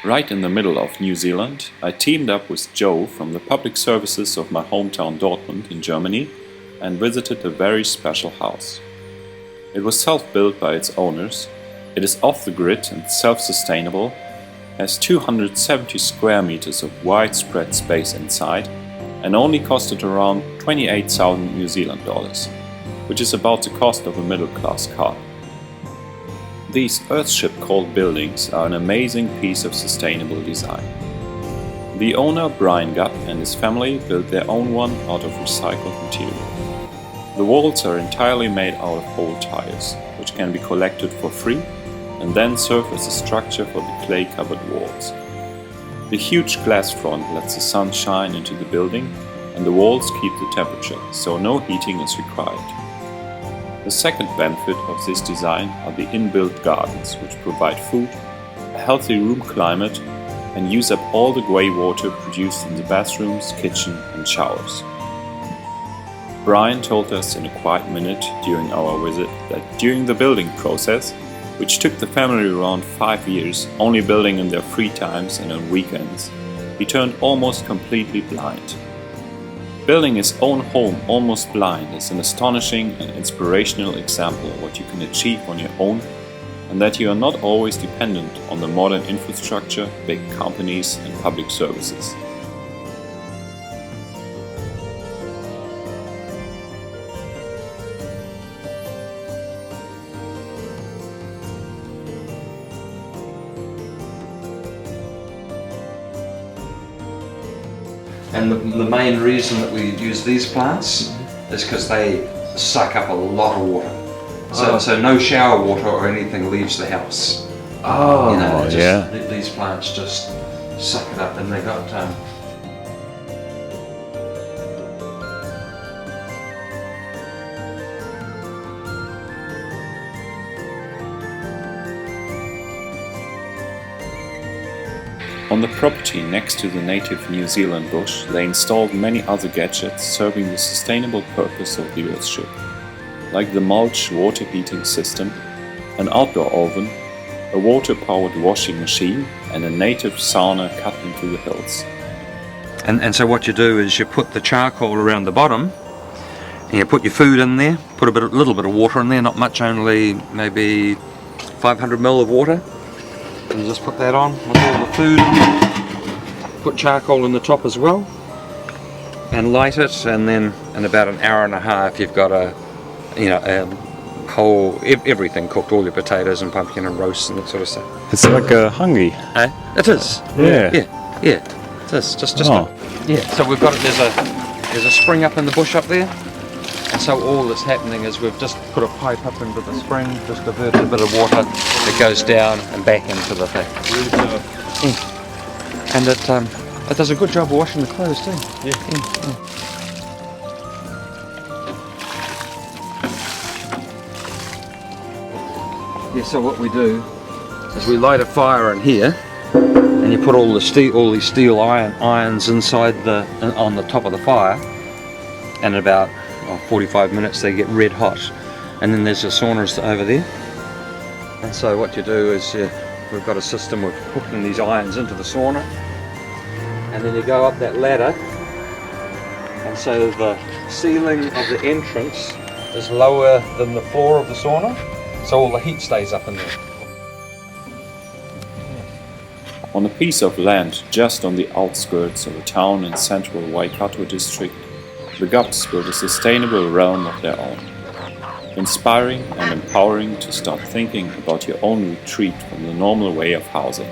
Right in the middle of New Zealand, I teamed up with Joe from the public services of my hometown Dortmund in Germany and visited a very special house. It was self-built by its owners, it is off-the-grid and self-sustainable, has 270 square meters of widespread space inside, and only costed around 28,000 New Zealand dollars, which is about the cost of a middle-class car. These Earthship-called buildings are an amazing piece of sustainable design. The owner, Gubb, and his family built their own one out of recycled material. The walls are entirely made out of old tires, which can be collected for free and then serve as a structure for the clay-covered walls. The huge glass front lets the sun shine into the building, and the walls keep the temperature, so no heating is required. The second benefit of this design are the inbuilt gardens, which provide food, a healthy room climate, and use up all the grey water produced in the bathrooms, kitchen and showers. Brian told us in a quiet minute during our visit that during the building process, which took the family around 5 years, only building in their free times and on weekends, he turned almost completely blind. Building his own home almost blind is an astonishing and inspirational example of what you can achieve on your own, and that you are not always dependent on the modern infrastructure, big companies and public services. And the main reason that we use these plants is because they suck up a lot of water. So no shower water or anything leaves the house. These plants just suck it up, and they got On the property next to the native New Zealand bush, they installed many other gadgets serving the sustainable purpose of the Earthship, like the mulch water heating system, an outdoor oven, a water-powered washing machine, and a native sauna cut into the hills. And so what you do is you put the charcoal around the bottom, and you put your food in there, put a little bit of water in there, not much, only maybe 500 ml of water. And you just put that on with all the food in. Put charcoal in the top as well, and light it, and then in about an hour and a half you've got a whole everything cooked, all your potatoes and pumpkin and roast and that sort of stuff. It's like a hungry. It is. Yeah. It is. Just So we've got there's a spring up in the bush up there. And so all that's happening is we've just put a pipe up into the spring, just diverted a bit of water, it goes down and back into the thing. And it does a good job of washing the clothes too. So what we do is we light a fire in here, and you put all these steel irons inside on the top of the fire, and about 45 minutes they get red hot, and then there's the saunas over there. And so what you do is we've got a system of hooking these irons into the sauna, and then you go up that ladder, and so the ceiling of the entrance is lower than the floor of the sauna, so all the heat stays up in there. On a piece of land just on the outskirts of a town in central Waikato district, the Gubbs built a sustainable realm of their own. Inspiring and empowering to start thinking about your own retreat from the normal way of housing.